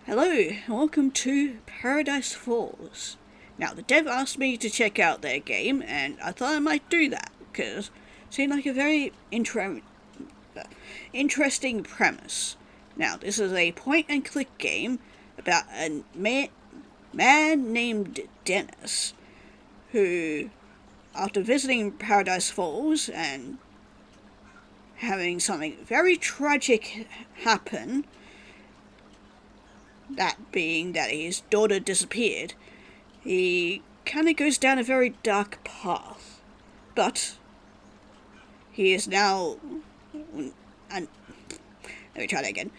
Hello, and welcome to Paradise Falls. Now, the dev asked me to check out their game, and I thought I might do that, because it seemed like a very interesting premise. Now, this is a point-and-click game about a man named Dennis, who, after visiting Paradise Falls and having something very tragic happen, that being that his daughter disappeared, he kind of goes down a very dark path. But he is now. And let me try that again.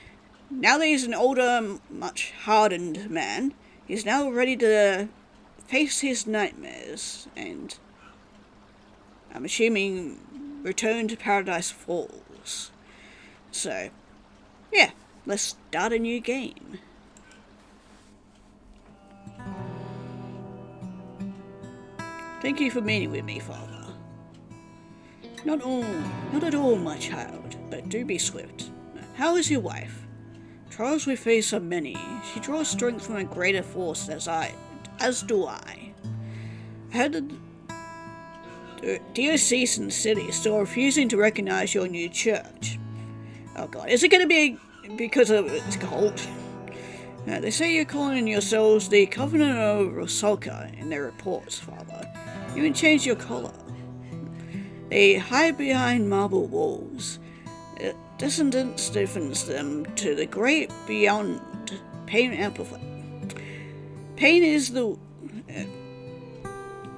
Now that he's an older, much hardened man, he's now ready to face his nightmares and, I'm assuming, return to Paradise Falls. So, yeah, let's start a new game. Thank you for meeting with me, Father. Not at all, my child, but do be swift. How is your wife? Trials we face are many. She draws strength from a greater force as do I. I heard the diocesan city still refusing to recognize your new church. Oh god, is it going to be because of its cult? They say you're calling yourselves the Covenant of Rosalka in their reports, Father. You even changed your collar. They hide behind marble walls. Descendants stiffens them to the great beyond. Pain amplified. Pain is the...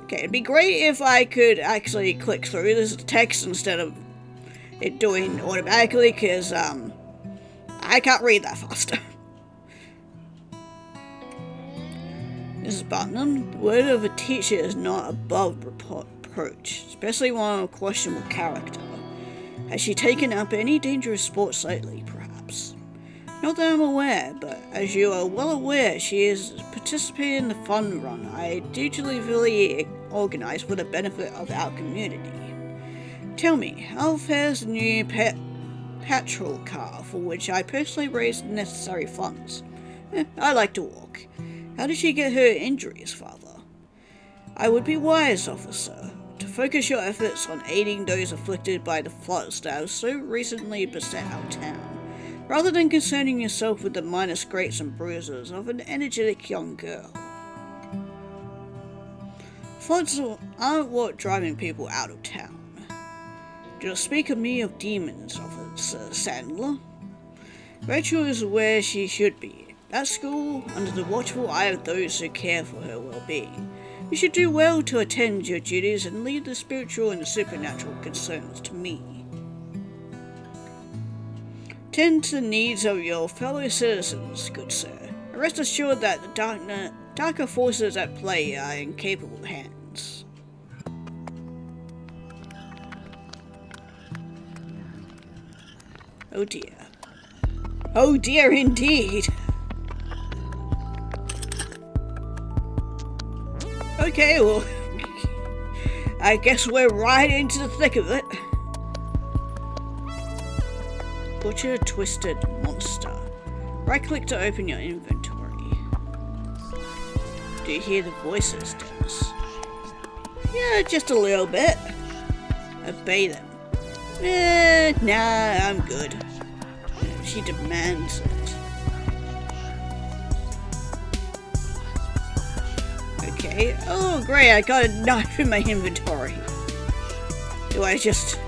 Okay, it'd be great if I could actually click through this text instead of it doing automatically, because I can't read that faster. Mrs. Putnam, the word of a teacher is not above reproach, especially one of questionable character. Has she taken up any dangerous sports lately, perhaps? Not that I'm aware, but as you are well aware, she is participating in the fun run I dutifully organized for the benefit of our community. Tell me, how fares the new patrol car for which I personally raised the necessary funds? I like to walk. How did she get her injuries, Father? I would be wise, officer, to focus your efforts on aiding those afflicted by the floods that have so recently beset our town, rather than concerning yourself with the minor scrapes and bruises of an energetic young girl. Floods aren't what driving people out of town. Do not speak of me of demons, Officer Sandler. Rachel is where she should be. At school, under the watchful eye of those who care for her well-being. You should do well to attend your duties and leave the spiritual and the supernatural concerns to me. Tend to the needs of your fellow citizens, good sir. Rest assured that the darker forces at play are in capable hands. Oh dear. Oh dear indeed! Okay, well, I guess we're right into the thick of it. Butcher Twisted Monster. Right-click to open your inventory. Do you hear the voices, Dennis? Yeah, just a little bit. Obey them. Nah, I'm good. She demands it. Okay. Oh, great, I got a knife in my inventory. Do I just...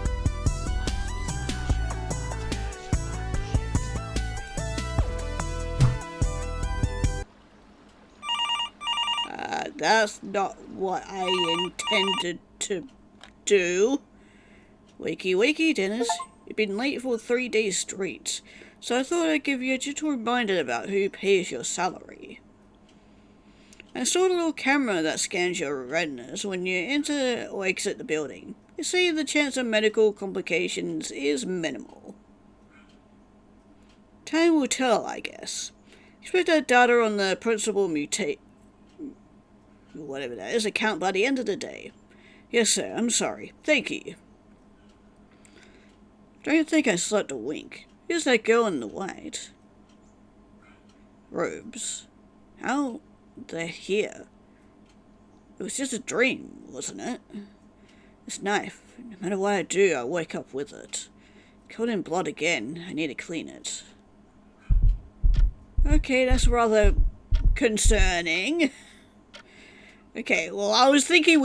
That's not what I intended to do. Wakey, wakey, Dennis. You've been late for 3 days straight, so I thought I'd give you a gentle reminder about who pays your salary. I saw the little camera that scans your retinas when you enter or exit the building. You see the chance of medical complications is minimal. Time will tell, I guess. Expect that data on the principal whatever that is, account by the end of the day. Yes, sir, I'm sorry. Thank you. Don't think I slept a wink. Here's that girl in the white. Robes. How they're here? It was just a dream, wasn't it? This knife, no matter what I do, I wake up with it. Covered in blood again. I need to clean it. Okay, that's rather concerning. Okay, well, I was thinking,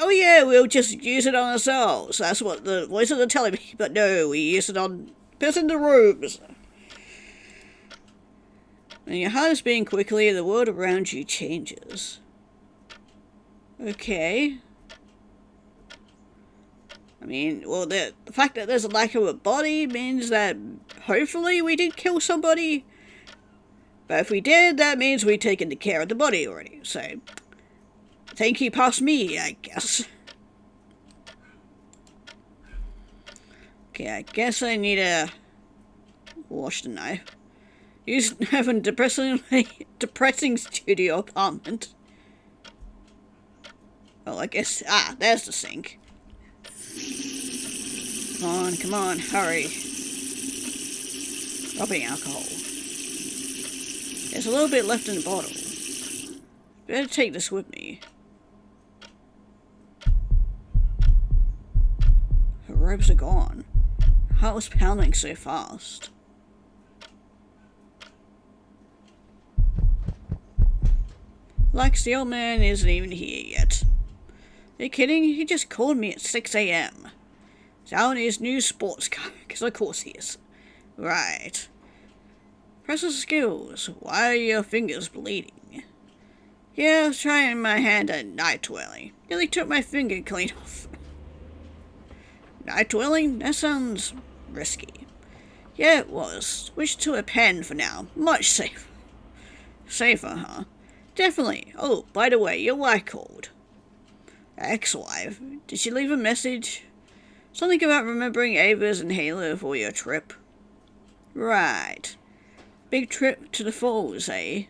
oh yeah, we'll just use it on ourselves. That's what the voices are telling me. But no, we use it on person in the rooms. When your heart is beating quickly, the world around you changes. Okay. I mean, well, the fact that there's a lack of a body means that hopefully we did kill somebody. But if we did, that means we'd taken care of the body already. So, thank you past me, I guess. Okay, I guess I need to wash the knife. You have a depressing studio apartment. Oh, I guess... Ah, there's the sink. Come on, hurry. Rubbing alcohol. There's a little bit left in the bottle. Better take this with me. Her robes are gone. Her heart was pounding so fast. Like the old man isn't even here yet. Are you kidding? He just called me at 6 a.m. He's out in his new sports car, because of course he is. Right. Press the skills. Why are your fingers bleeding? Yeah, I was trying my hand at night twirling. Nearly took my finger clean off. Night twirling? That sounds risky. Yeah, it was. Switch to a pen for now. Much safer. Safer, huh? Definitely. Oh, by the way, your wife called. Ex-wife? Did she leave a message? Something about remembering Ava's inhaler for your trip? Right. Big trip to the falls, eh?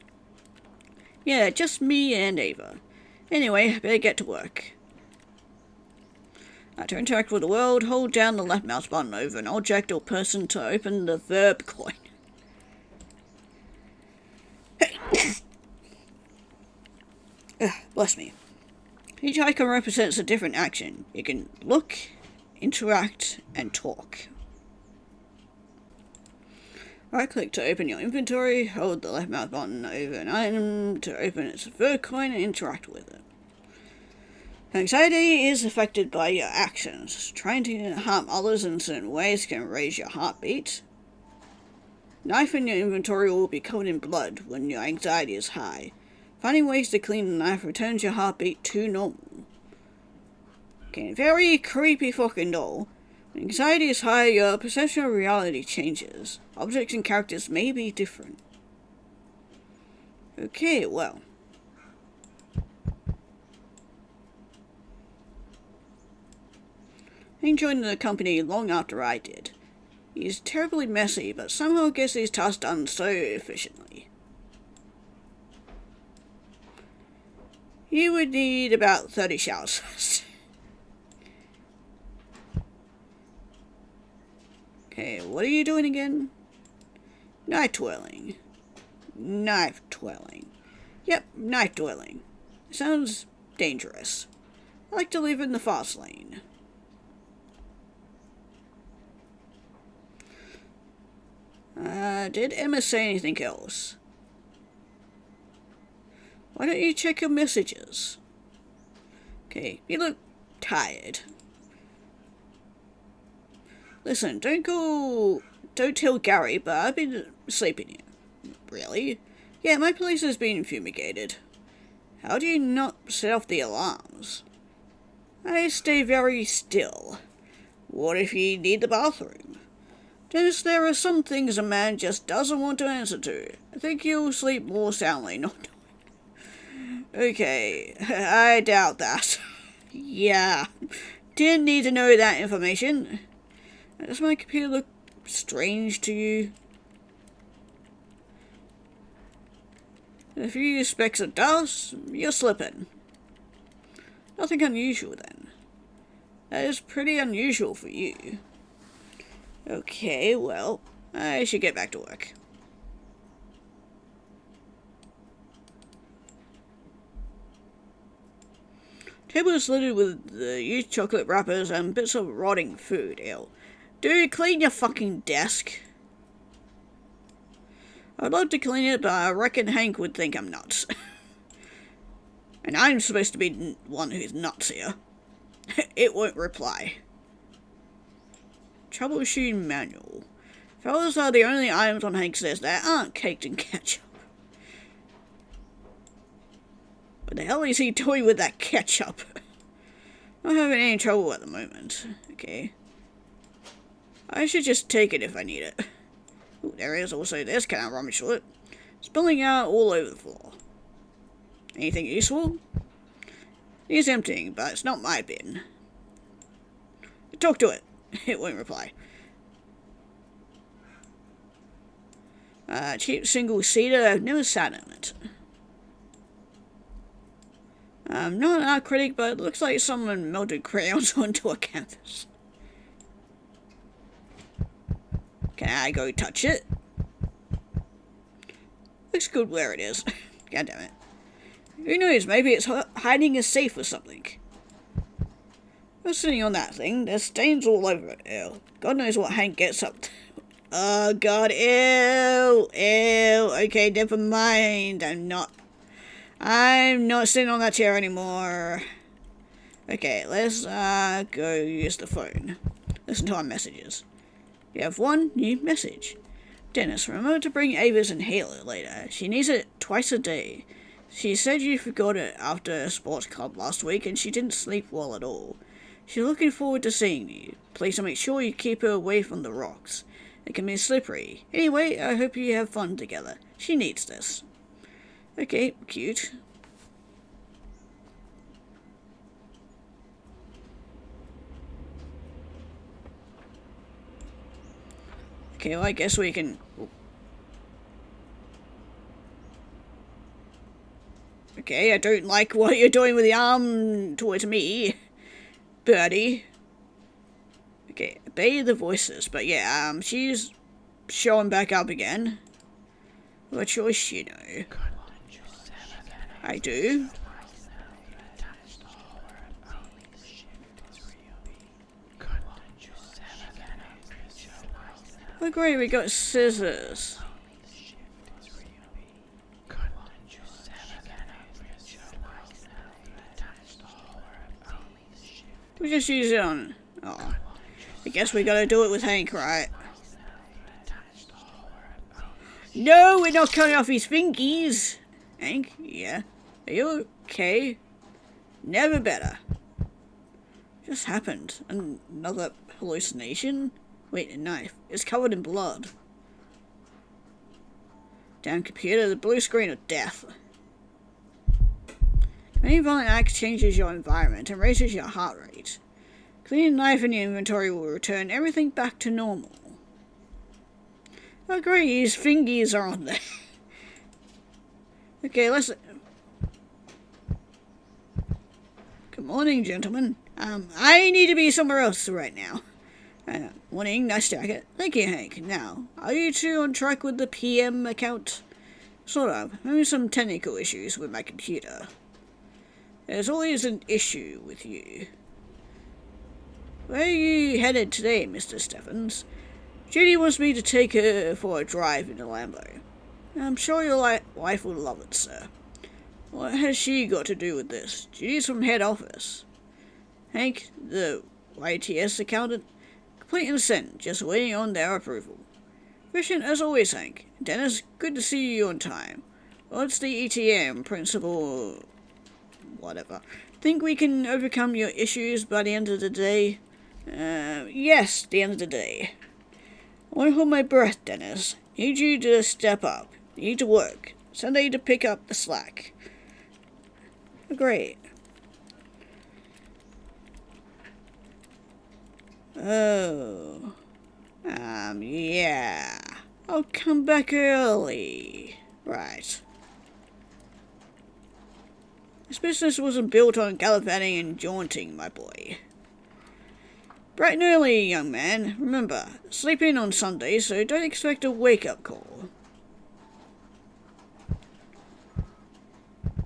Yeah, just me and Ava. Anyway, I better get to work. To interact with the world, hold down the left mouse button over an object or person to open the verb coin. Bless me. Each icon represents a different action. You can look, interact, and talk. Right-click to open your inventory, hold the left mouse button over an item to open its verb coin and interact with it. Anxiety is affected by your actions. Trying to harm others in certain ways can raise your heartbeat. Knife in your inventory will be covered in blood when your anxiety is high. Finding ways to clean the knife returns your heartbeat to normal. Okay, very creepy fucking doll. When anxiety is high, your perception of reality changes. Objects and characters may be different. Okay, well. He joined the company long after I did. He's terribly messy, but somehow gets his tasks done so efficiently. You would need about 30 showers first. Okay, what are you doing again? Knife twirling. Knife twirling. Yep, knife twirling. Sounds dangerous. I like to live in the fast lane. Did Emma say anything else? Why don't you check your messages? Okay, you look tired. Listen, don't tell Gary, but I've been sleeping here. Really? Yeah, my place has been fumigated. How do you not set off the alarms? I stay very still. What if you need the bathroom? Dennis, there are some things a man just doesn't want to answer to. I think you'll sleep more soundly not knowing. Okay, I doubt that. Yeah, didn't need to know that information. Does my computer look strange to you? A few specks of dust, you're slipping. Nothing unusual then. That is pretty unusual for you. Okay, well, I should get back to work. Table is littered with used chocolate wrappers and bits of rotting food. Ew. Dude, clean your fucking desk. I'd love to clean it, but I reckon Hank would think I'm nuts. And I'm supposed to be one who's nuts here. It won't reply. Troubleshooting manual. Fellas are the only items on Hank's list that aren't caked in ketchup. What the hell is he doing with that ketchup? Not having any trouble at the moment. Okay. I should just take it if I need it. Ooh, there is also this. Can I rummage through it? Spilling out all over the floor. Anything useful? It's emptying, but it's not my bin. Talk to it. It won't reply. Cheap single-seater. I've never sat in it. I'm not an art critic, but it looks like someone melted crayons onto a canvas. Can I go touch it? Looks good where it is. God damn it. Who knows, maybe it's hiding a safe or something. I was sitting on that thing, there's stains all over it. Ew. God knows what Hank gets up to. Oh god, ew, ew. Okay, never mind. I'm not sitting on that chair anymore. Okay, let's go use the phone. Listen to our messages. We have one new message. Dennis, remember to bring Ava's inhaler later. She needs it twice a day. She said you forgot it after a sports club last week and she didn't sleep well at all. She's looking forward to seeing you. Please make sure you keep her away from the rocks. It can be slippery. Anyway, I hope you have fun together. She needs this. Okay, cute. Okay, well, I guess we can... Okay, I don't like what you're doing with the arm towards me, birdie. Okay, obey the voices, but yeah, she's showing back up again. What choice, you know? I do. Oh great, we got scissors. We just use it on... Oh. I guess we gotta do it with Hank, right? No, we're not cutting off his fingies. Hank, yeah. Are you okay? Never better. Just happened. Another hallucination? Wait, a knife. It's covered in blood. Damn computer, the blue screen of death. Any violent act changes your environment and raises your heart rate. Cleaning a knife in your inventory will return everything back to normal. Oh great, his fingies are on there. Okay, let's... Good morning, gentlemen. I need to be somewhere else right now. Morning, nice jacket. Thank you, Hank. Now, are you two on track with the PM account? Sort of. Having some technical issues with my computer. There's always an issue with you. Where are you headed today, Mr. Steffens? Judy wants me to take her for a drive in the Lambo. I'm sure your wife will love it, sir. What has she got to do with this? Judy's from head office. Hank, the YTS accountant, complete and sent, just waiting on their approval. Efficient as always, Hank. Dennis, good to see you on time. What's the ETM principle? Whatever. Think we can overcome your issues by the end of the day? Yes, the end of the day. I won't hold my breath, Dennis. Need you to step up. Need to work. Somebody to pick up the slack. Great. Oh. Yeah. I'll come back early. Right. This business wasn't built on gallivanting and jaunting, my boy. Bright and early, young man. Remember, sleep in on Sunday, so don't expect a wake-up call. Are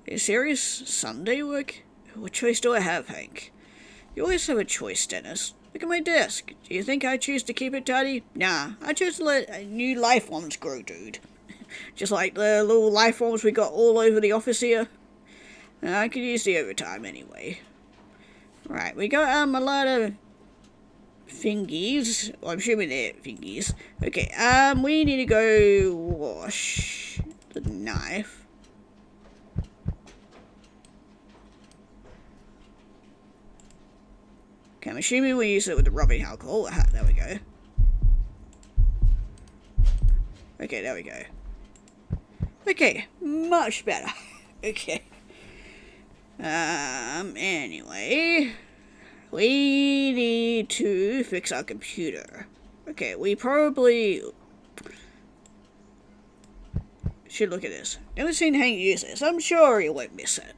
you serious? Sunday work? What choice do I have, Hank? You always have a choice, Dennis. Look at my desk. Do you think I choose to keep it tidy? Nah, I choose to let new life forms grow, dude. Just like the little life forms we got all over the office here. I could use the overtime anyway. Right, we got a lot of thingies. Well, I'm assuming they're thingies. Okay, we need to go wash the knife. Okay, I'm assuming we use it with the rubbing alcohol. There we go. Okay, there we go. Okay, much better. Okay. Anyway, we need to fix our computer. Okay, we probably should look at this. Never seen Hank use this. I'm sure he won't miss it.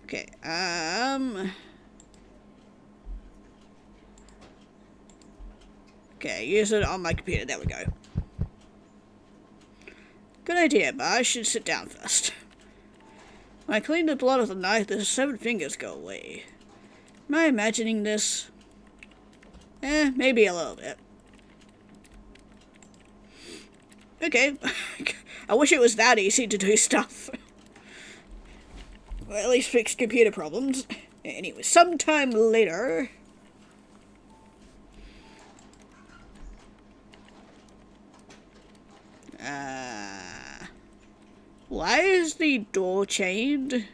Okay, okay, use it on my computer. There we go. Good idea, but I should sit down first. When I clean the blood off the knife, the 7 fingers go away. Am I imagining this? Maybe a little bit. Okay. I wish it was that easy to do stuff. Or at least fix computer problems. Anyway, sometime later. Why is the door chained?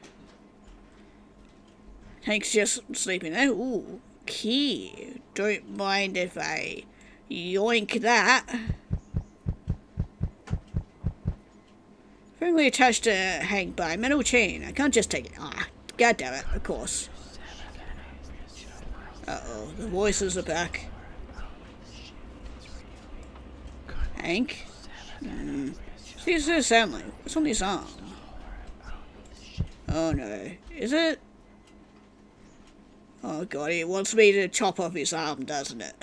Hank's just sleeping there. Ooh, key. Don't mind if I yoink that. Firmly attached to Hank by a metal chain. I can't just take it. Ah, god damn it, of course. Uh-oh, the voices are back. Hank? What does this sound like? What's on his arm? Oh no. Is it? Oh god, he wants me to chop off his arm, doesn't it?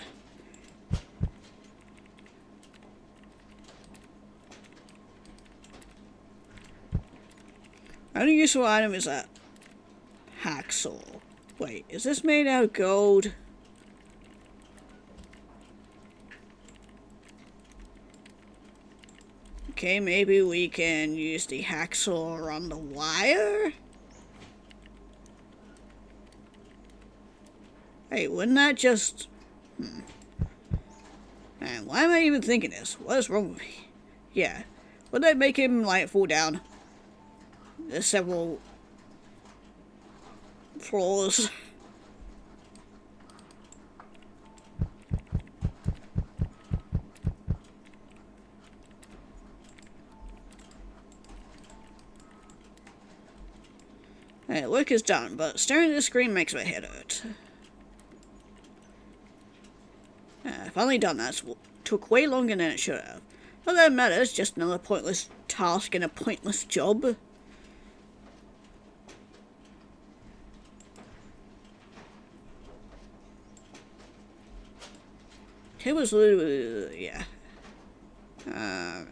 Only useful item is a hacksaw. Wait, is this made out of gold? Okay, maybe we can use the hacksaw on the wire? Hey, wouldn't that just... Man, why am I even thinking this? What is wrong with me? Yeah, wouldn't that make him, like, fall down? There's several floors. Hey, work is done, but staring at the screen makes my head hurt. Finally done that. Took way longer than it should have. Not that it matters, just another pointless task and a pointless job. It was yeah.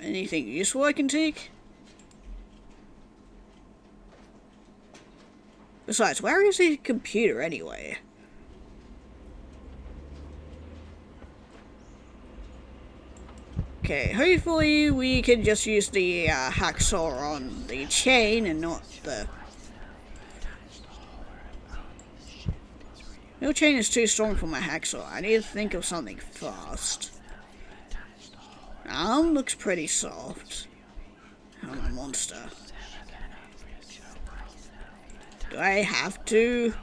Anything useful I can take? Besides, where is the computer anyway? Okay, hopefully we can just use the hacksaw on the chain and not the... No chain is too strong for my hacksaw. I need to think of something fast. Arm looks pretty soft. I'm a monster. Do I have to?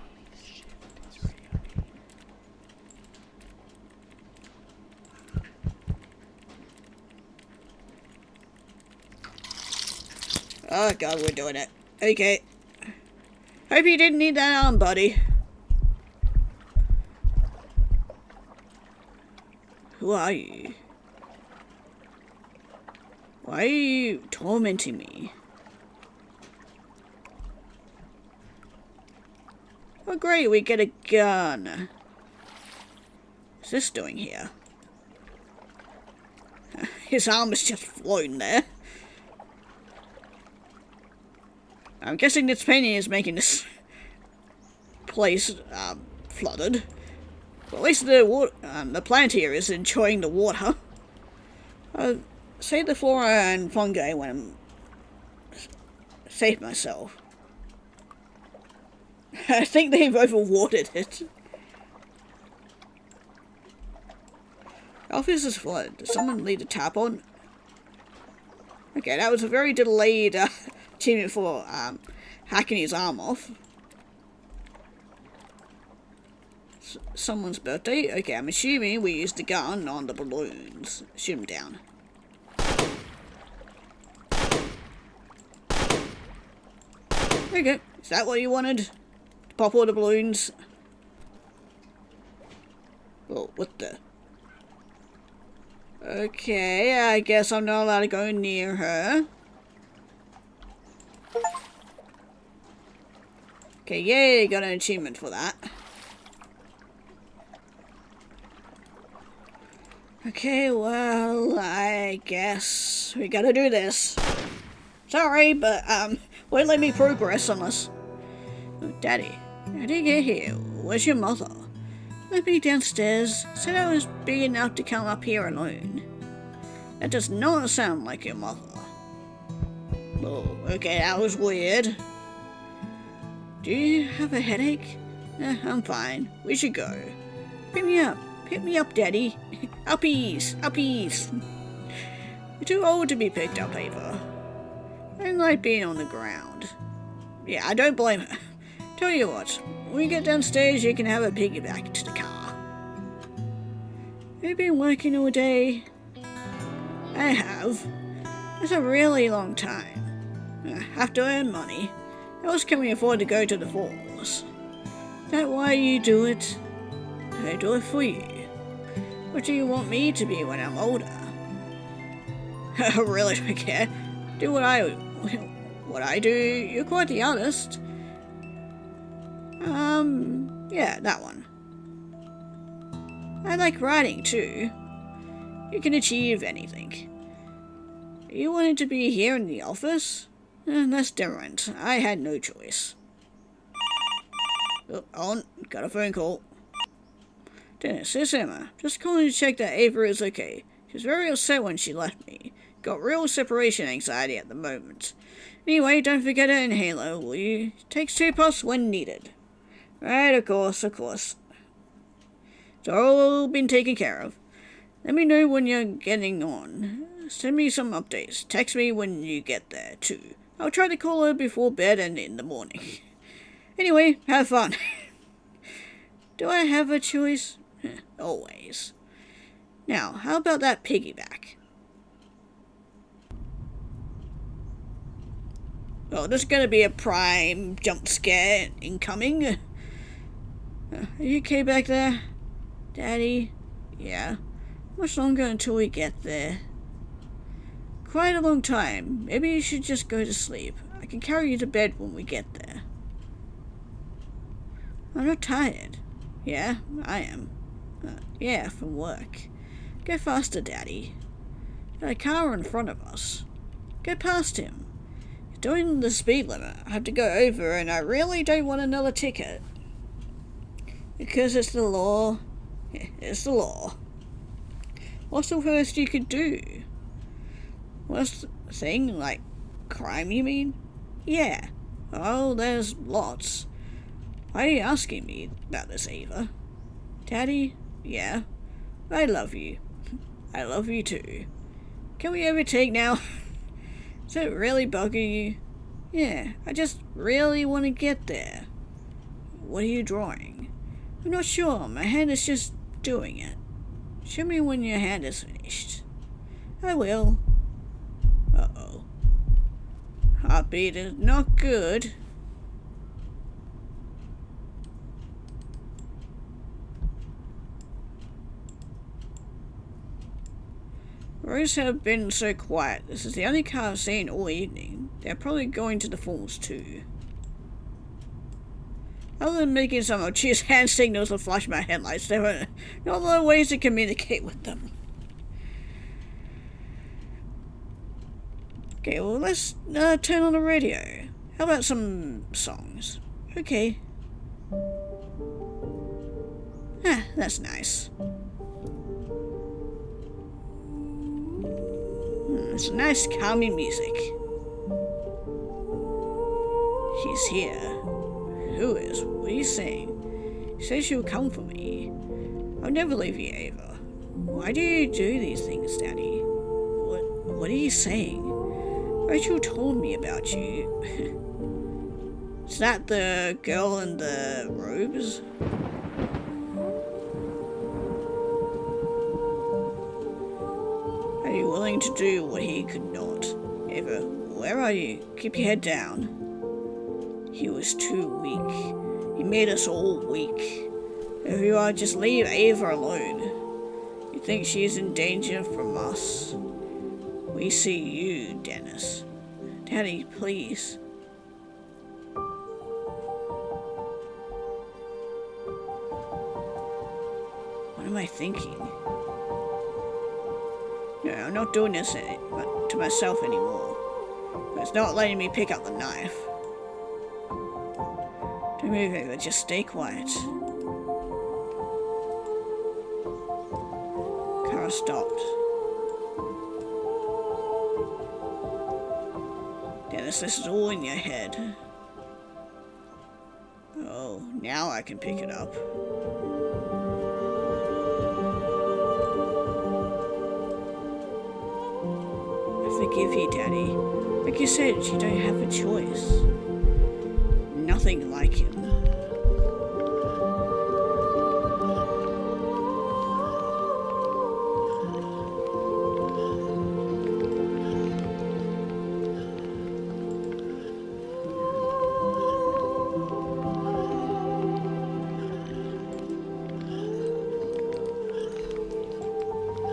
Oh god, we're doing it. Okay. Hope you didn't need that arm, buddy. Who are you? Why are you tormenting me? Oh great, we get a gun. What's this doing here? His arm is just floating there. I'm guessing this painting is making this place flooded. But at least the plant here is enjoying the water. Save the flora and fungi when I'm save myself. I think they've overwatered it. Office is flooded. Does someone leave a tap on? Okay, that was a very delayed achievement for hacking his arm off. Someone's birthday? Okay, I'm assuming we used the gun on the balloons. Shoot him down. There you go. Is that what you wanted? To pop all the balloons? Oh, what the? Okay, I guess I'm not allowed to go near her. Okay, yay, got an achievement for that. Okay, well, I guess we gotta do this. Sorry, but, won't let me progress unless... Oh, Daddy, how did you get here? Where's your mother? Let me downstairs. Said I was big enough to come up here alone. That does not sound like your mother. Oh, okay, that was weird. Do you have a headache? I'm fine. We should go. Pick me up. Pick me up, Daddy. Uppies! Uppies! You're too old to be picked up, Ava. I don't like being on the ground. Yeah, I don't blame her. Tell you what, when we get downstairs, you can have a piggyback to the car. You've been working all day? I have. It's a really long time. I have to earn money. How else can we afford to go to the falls? Is that why you do it? I do it for you. What do you want me to be when I'm older? I really don't care. Do what I do. You're quite the artist. Yeah, that one. I like writing too. You can achieve anything. You wanted to be here in the office? That's different. I had no choice. Oh, on. Got a phone call. Dennis, it's Emma. Just calling to check that Ava is okay. She was very upset when she left me. Got real separation anxiety at the moment. Anyway, don't forget her inhaler, will you? Takes 2 puffs when needed. Right, of course, of course. It's all been taken care of. Let me know when you're getting on. Send me some updates. Text me when you get there, too. I'll try to call her before bed and in the morning. Anyway, have fun. Do I have a choice? Always. Now, how about that piggyback? Oh, there's gonna be a prime jump scare incoming. Are you okay back there? Daddy? Yeah. Much longer until we get there. Quite a long time. Maybe you should just go to sleep. I can carry you to bed when we get there. I'm not tired. Yeah, I am. Yeah, from work. Go faster, Daddy. Got a car in front of us. Go past him. You're doing the speed limit. I have to go over and I really don't want another ticket. Because it's the law. It's the law. What's the worst you could do? Worst thing? Like crime, you mean? Yeah. Oh, there's lots. Why are you asking me about this, Ava? Daddy? Yeah. I love you. I love you too. Can we overtake now? Is it really bugging you? Yeah, I just really want to get there. What are you drawing? I'm not sure. My hand is just doing it. Show me when your hand is finished. I will. Uh-oh. Heartbeat is not good. Roads have been so quiet. This is the only car I've seen all evening. They're probably going to the falls too. Other than making some obtuse hand signals to flash my headlights, there were no other ways to communicate with them. Okay, well, let's turn on the radio. How about some songs? Okay. Ah, that's nice. It's nice, calming music. She's here. Who is? What are you saying? She says she'll come for me. I'll never leave you, Ava. Why do you do these things, Daddy? What are you saying? Rachel told me about you. Is that the girl in the robes? Are you willing to do what he could not? Ava, where are you? Keep your head down. He was too weak. He made us all weak. If you are, just leave Ava alone. You think she is in danger from us? We see you, Dennis. Daddy, please. What am I thinking? No, I'm not doing this to myself anymore. It's not letting me pick up the knife. Don't move, Ava, just stay quiet. Car stopped. Dennis, this is all in your head. Oh, now I can pick it up. I forgive you, Daddy. Like you said, you don't have a choice. Nothing like him.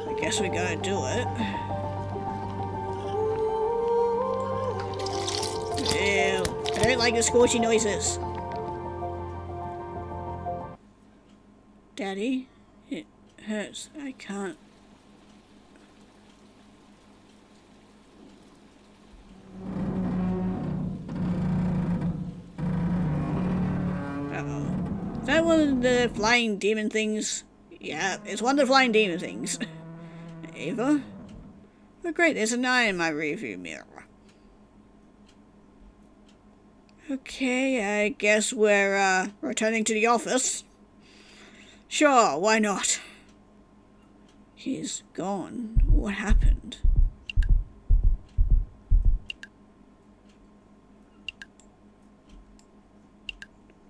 I guess we gotta do it. Ew, I don't like the scorchy noises. Daddy, it hurts. I can't. Uh-oh. Is that one of the flying demon things? Yeah, it's one of the flying demon things. Ava? Oh great, there's an eye in my rearview mirror. Okay, I guess we're returning to the office. Sure, why not? He's gone. What happened?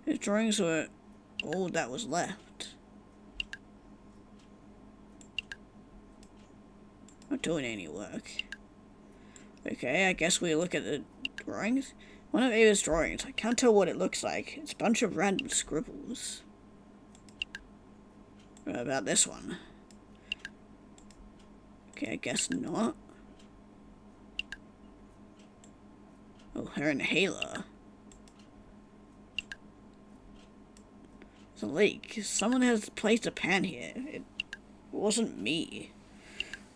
His drawings were all that was left. Not doing any work. Okay, I guess we look at the drawings. One of Ava's drawings. I can't tell what it looks like. It's a bunch of random scribbles. What about this one? Okay, I guess not. Oh, her inhaler. It's a leak. Someone has placed a pan here. It wasn't me.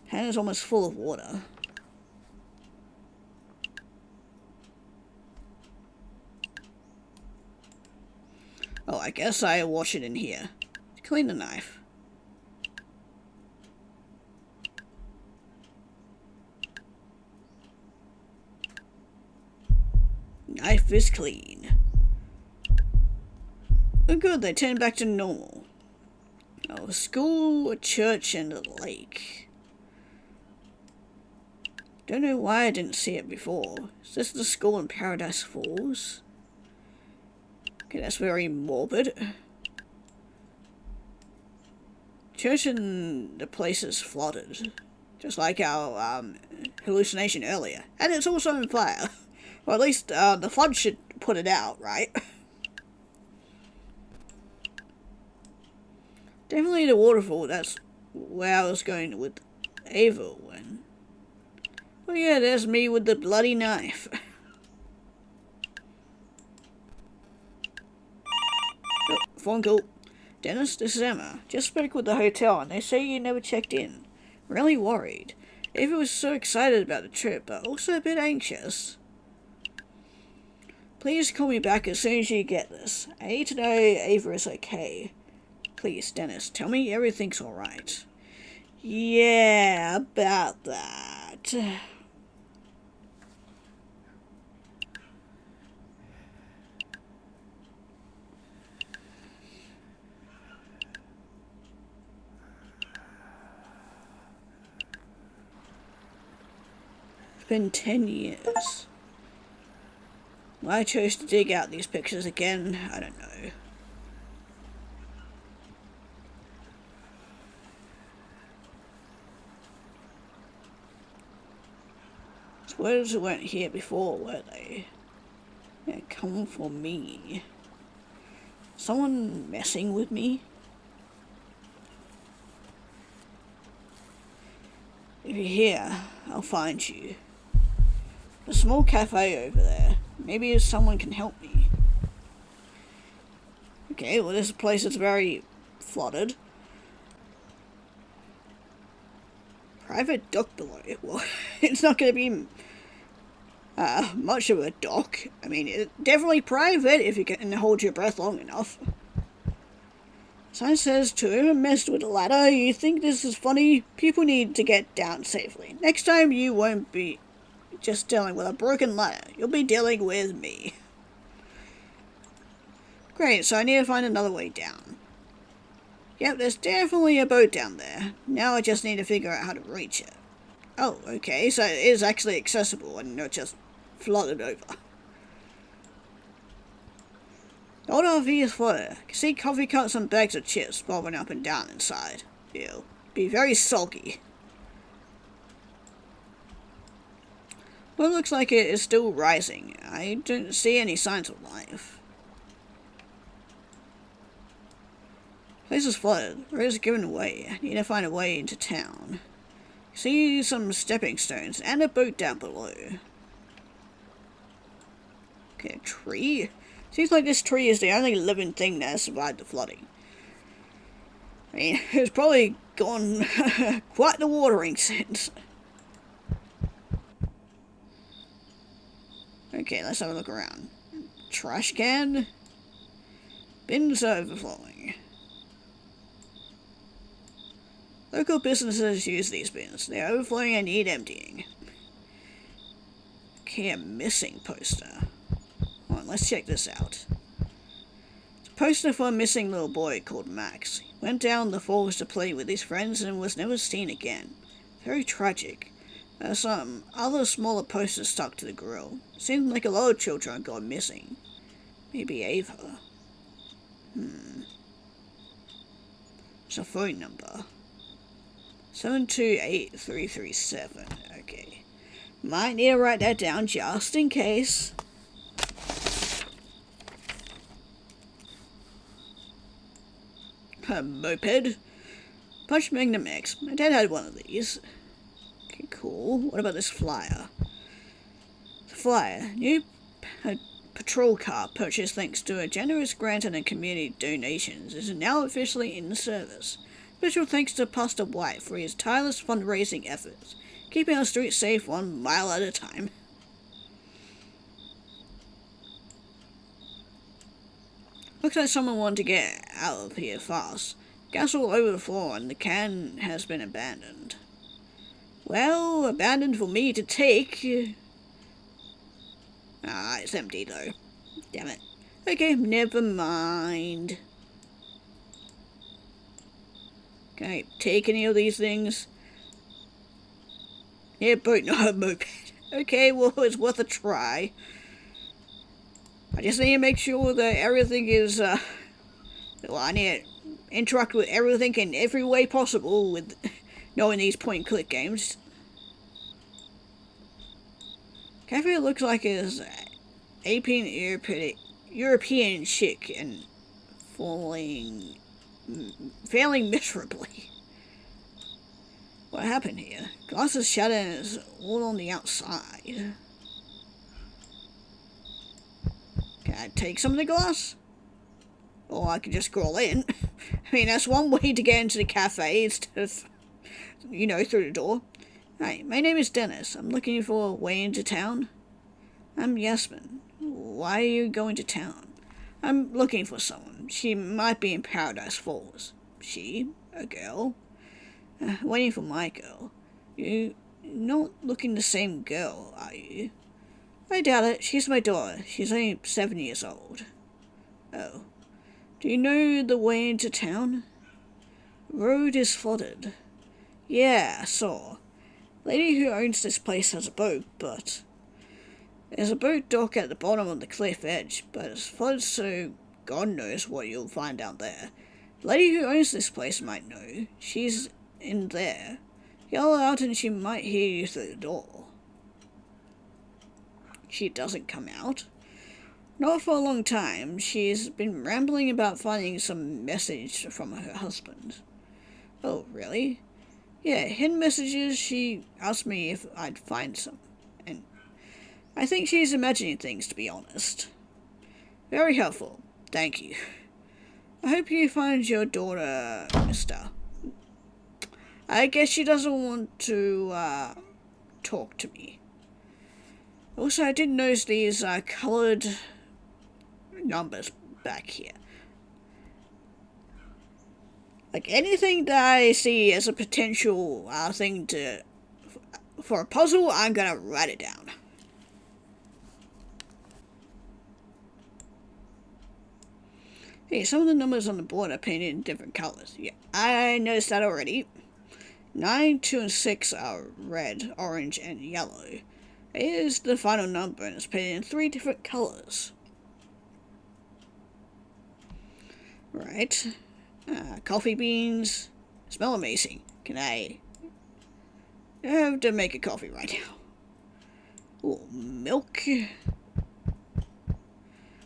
Pan is almost full of water. Oh, I guess I wash it in here. Clean the knife. Knife is clean. Oh good, they turned back to normal. Oh, a school, a church, and a lake. Don't know why I didn't see it before. Is this the school in Paradise Falls? Okay, that's very morbid. Church in the place is flooded. Just like our hallucination earlier. And it's also on fire. Or at least the flood should put it out, right? Definitely the waterfall. That's where I was going with Ava when... Oh yeah, there's me with the bloody knife. phone call. Dennis, this is Emma. Just spoke with the hotel and they say you never checked in. Really worried. Ava was so excited about the trip, but also a bit anxious. Please call me back as soon as you get this. I need to know Ava is okay. Please, Dennis, tell me everything's alright. Yeah, about that. It's been 10 years. Why I chose to dig out these pictures again, I don't know. These words weren't here before, were they? They come for me. Someone messing with me? If you're here, I'll find you. A small cafe over there. Maybe someone can help me. Okay, well this place is very flooded. Private dock below. Well, it's not going to be much of a dock. I mean, it's definitely private if you can hold your breath long enough. Sign says, to whom messed with a ladder, you think this is funny? People need to get down safely. Next time you won't be just dealing with a broken ladder. You'll be dealing with me. Great, so I need to find another way down. Yep, there's definitely a boat down there. Now I just need to figure out how to reach it. Oh, okay, so it is actually accessible and not just flooded over. The old RV is flooded. I can see coffee cups and bags of chips bobbing up and down inside. It'll be very sulky. Well, it looks like it is still rising. I don't see any signs of life. Place is flooded. Road is given away. I need to find a way into town. See some stepping stones and a boat down below. Okay, a tree. Seems like this tree is the only living thing that has survived the flooding. I mean, it's probably gone quite the watering since. Okay, let's have a look around. Trash can. Bins overflowing. Local businesses use these bins. They're overflowing and need emptying. Okay, a missing poster. Hold on, let's check this out. It's a poster for a missing little boy called Max. He went down the falls to play with his friends and was never seen again. Very tragic. There's some other smaller posters stuck to the grill. Seems like a lot of children gone missing. Maybe Ava. It's a phone number. 728337. Okay. Might need to write that down just in case. A moped. Punch Magnum X. My dad had one of these. Okay, cool. What about this flyer? The flyer. New patrol car purchased thanks to a generous grant and community donations is now officially in service. Special thanks to Pastor White for his tireless fundraising efforts, keeping our streets safe 1 mile at a time. Looks like someone wanted to get out of here fast. Gas all over the floor and the can has been abandoned. Well, abandoned for me to take. Ah, it's empty though. Damn it. Okay, never mind. Can I take any of these things? Yeah, boat, not a moped. Okay, well, it's worth a try. I just need to make sure that everything is, well, I need to interact with everything in every way possible with knowing these point-and-click games. Cafe looks like it's European chic and failing miserably. What happened here? Glass is shattered and it's all on the outside. Can I take some of the glass? Or I could just crawl in. I mean, that's one way to get into the cafe instead of, through the door. Hi, my name is Dennis. I'm looking for a way into town. I'm Yasmin. Why are you going to town? I'm looking for someone. She might be in Paradise Falls. She? A girl? Waiting for my girl. You're not looking the same girl, are you? I doubt it. She's my daughter. She's only 7 years old. Oh. Do you know the way into town? Road is flooded. Yeah, I saw. Lady who owns this place has a boat, but there's a boat dock at the bottom of the cliff edge, but it's flooded, so God knows what you'll find out there. The lady who owns this place might know. She's in there. Yell out and she might hear you through the door. She doesn't come out. Not for a long time. She's been rambling about finding some message from her husband. Oh, really? Yeah, hidden messages. She asked me if I'd find some. And I think she's imagining things, to be honest. Very helpful. Thank you. I hope you find your daughter, mister. I guess she doesn't want to, talk to me. Also, I did notice these, coloured numbers back here. Like, anything that I see as a potential, thing for a puzzle, I'm gonna write it down. Hey, some of the numbers on the board are painted in different colours. Yeah, I noticed that already. 9, 2, and 6 are red, orange, and yellow. Here's the final number, and it's painted in 3 different colours. Right. Coffee beans. Smell amazing. I have to make a coffee right now. Ooh, milk.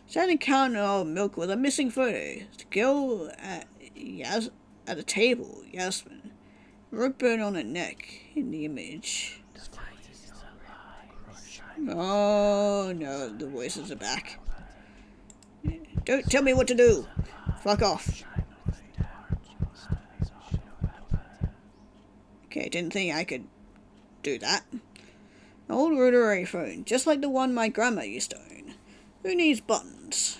Standing counter of milk with a missing photo. The girl at the table, Yasmin. Rope burn on her neck in the image. Oh no, the voices are back. Don't tell me what to do. Fuck off. Okay, didn't think I could do that. An old rotary phone, just like the one my grandma used to own. Who needs buttons?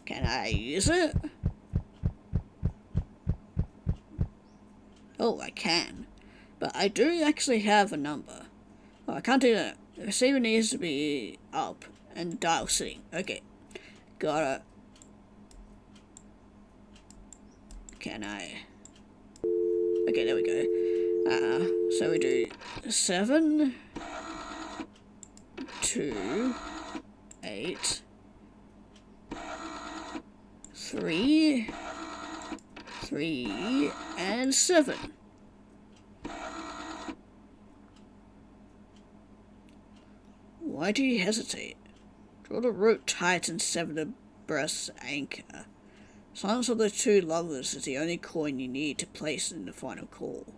Can I use it? Oh, I can. But I do actually have a number. Oh, I can't do that. The receiver needs to be up and dial C. Okay. Got it. Can I? Okay, there we go. So we do 7, 2, 8, 3, 3, and 7. Why do you hesitate? Draw the rope tight and sever the breast's anchor. Silence of the two lovers is the only coin you need to place in the final call.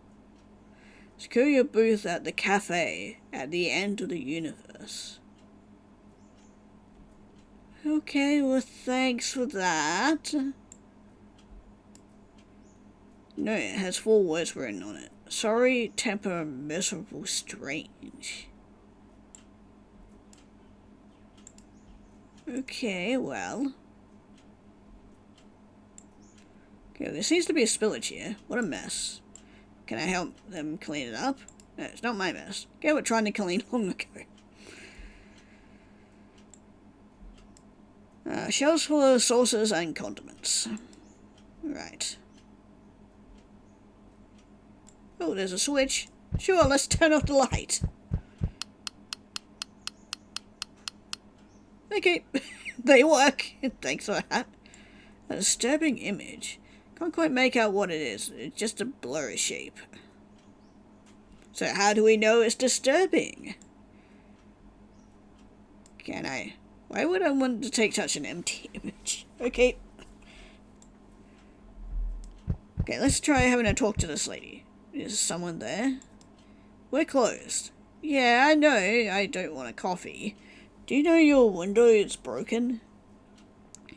Secure your booth at the cafe at the end of the universe. Okay, well thanks for that. No, it has 4 words written on it. Sorry, temper, miserable, strange. Okay, well. Okay, there seems to be a spillage here. What a mess. Can I help them clean it up? No, it's not my mess. Okay, we're trying to clean long ago. Shelves full of sauces and condiments. Right. Oh, there's a switch. Sure, let's turn off the light. Okay, they work. Thanks for that. A disturbing image. Can't quite make out what it is. It's just a blurry shape. So how do we know it's disturbing? Can I? Why would I want to take such an empty image? Okay. Okay, let's try having a talk to this lady. Is someone there? We're closed. Yeah, I know. I don't want a coffee. Do you know your window is broken?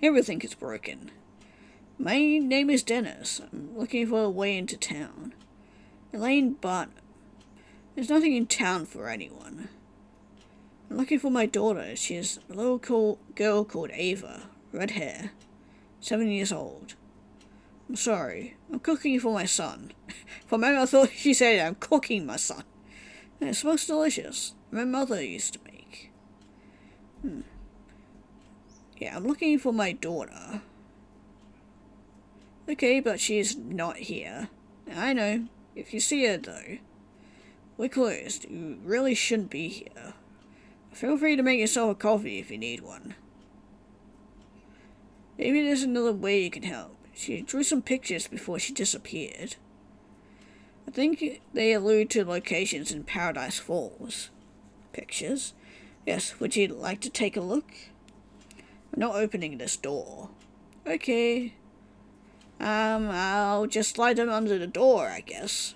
Everything is broken. My name is Dennis. I'm looking for a way into town. Elaine Barton. There's nothing in town for anyone. I'm looking for my daughter. She's a little girl called Ava. Red hair. 7 years old. I'm sorry. I'm cooking for my son. For a moment I thought she said I'm cooking my son. And it smells delicious. My mother used to make. Yeah, I'm looking for my daughter. Okay, but she's not here. I know. If you see her, though, we're closed. You really shouldn't be here. Feel free to make yourself a coffee if you need one. Maybe there's another way you can help. She drew some pictures before she disappeared. I think they allude to locations in Paradise Falls. Pictures? Yes, would you like to take a look? I'm not opening this door. Okay. I'll just slide them under the door, I guess.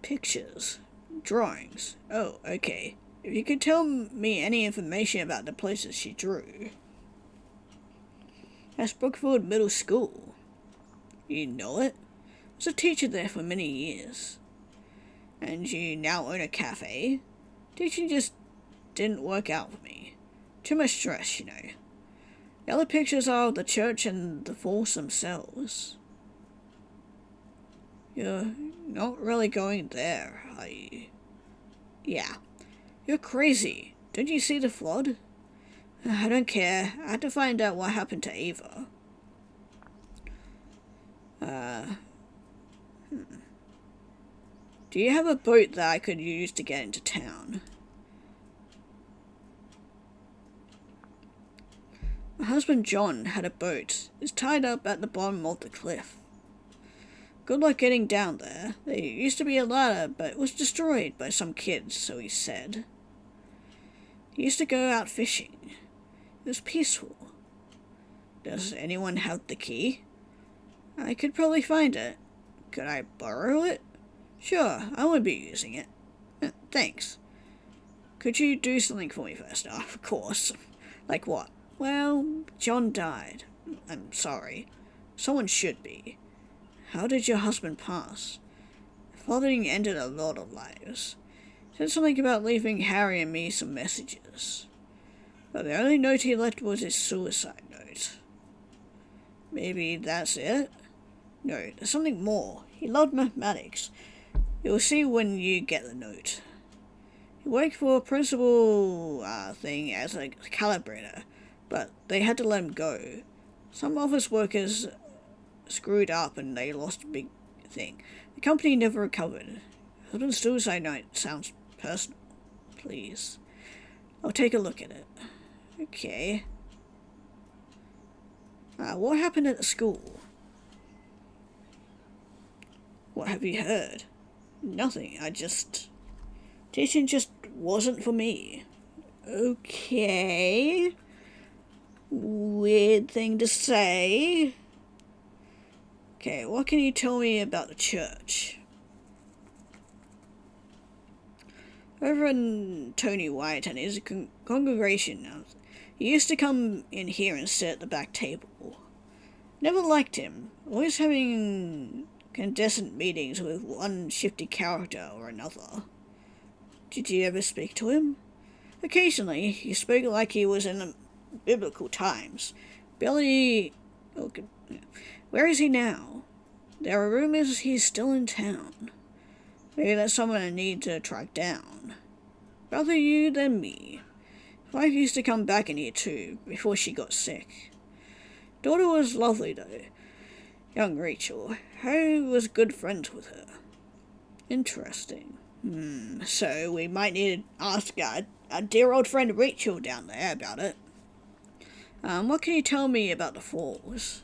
Pictures. Drawings. Oh, okay. If you could tell me any information about the places she drew. That's Brookfield Middle School. You know it? I was a teacher there for many years. And you now own a cafe? Teaching just didn't work out for me. Too much stress, you know. The other pictures are of the church and the falls themselves. You're not really going there, are you? Yeah. You're crazy. Don't you see the flood? I don't care. I had to find out what happened to Ava. Do you have a boat that I could use to get into town? My husband John had a boat. It's tied up at the bottom of the cliff. Good luck getting down there. There used to be a ladder, but it was destroyed by some kids, so he said. He used to go out fishing. It was peaceful. Does anyone have the key? I could probably find it. Could I borrow it? Sure, I would be using it. Thanks. Could you do something for me first? Oh, of course. Like what? Well, John died. I'm sorry. Someone should be. How did your husband pass? Fathering ended a lot of lives. Said something about leaving Harry and me some messages. But the only note he left was his suicide note. Maybe that's it? No, there's something more. He loved mathematics. You'll see when you get the note. He worked for a principal thing as a calibrator, but they had to let him go. Some office workers screwed up and they lost a big thing. The company never recovered. Hilton's suicide note sounds personal. Please. I'll take a look at it. Okay. What happened at the school? What have you heard? Nothing. Teaching just wasn't for me. Okay. Weird thing to say. Okay, what can you tell me about the church? Reverend Tony White and his congregation, he used to come in here and sit at the back table. Never liked him, always having incandescent meetings with one shifty character or another. Did you ever speak to him? Occasionally, he spoke like he was in the biblical times. Billy... Oh, where is he now? There are rumors he's still in town. Maybe that's someone I need to track down. Rather you than me. Wife used to come back in here too, before she got sick. Daughter was lovely though. Young Rachel. Harry was good friends with her. Interesting. So we might need to ask our dear old friend Rachel down there about it. What can you tell me about the falls?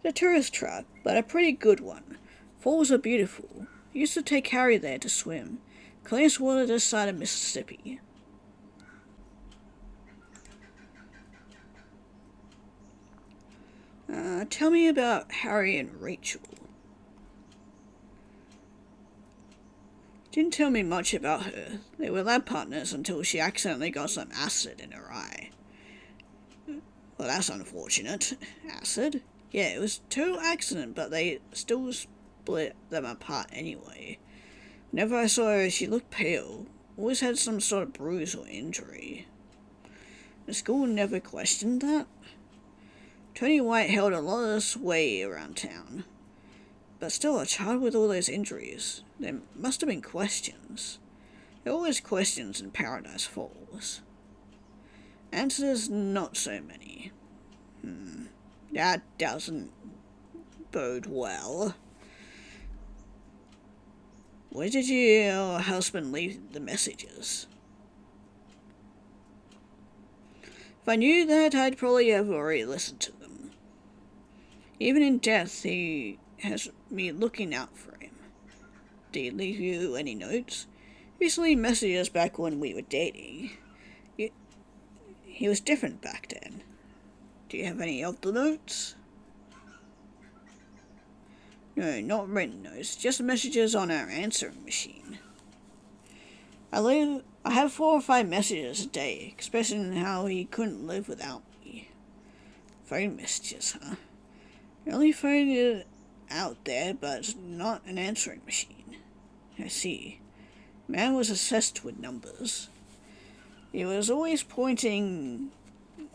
It's a tourist trap, but a pretty good one. Falls are beautiful. I used to take Harry there to swim. Clearest water this side of Mississippi. Tell me about Harry and Rachel. Didn't tell me much about her. They were lab partners until she accidentally got some acid in her eye. Well, that's unfortunate. Acid? Yeah, it was total accident, but they still split them apart anyway. Whenever I saw her, she looked pale. Always had some sort of bruise or injury. The school never questioned that. Tony White held a lot of sway around town. But still, a child with all those injuries. There must have been questions. There are always questions in Paradise Falls. Answers, not so many. That doesn't bode well. Where did your husband leave the messages? If I knew that, I'd probably have already listened to them. Even in death, he has me looking out for him. Did he leave you any notes? He used to leave messages back when we were dating. He was different back then. Do you have any of the notes? No, not written notes, just messages on our answering machine. I have 4 or 5 messages a day, expressing how he couldn't live without me. Phone messages, huh? The only phone is out there, but not an answering machine. I see. Man was obsessed with numbers. He was always pointing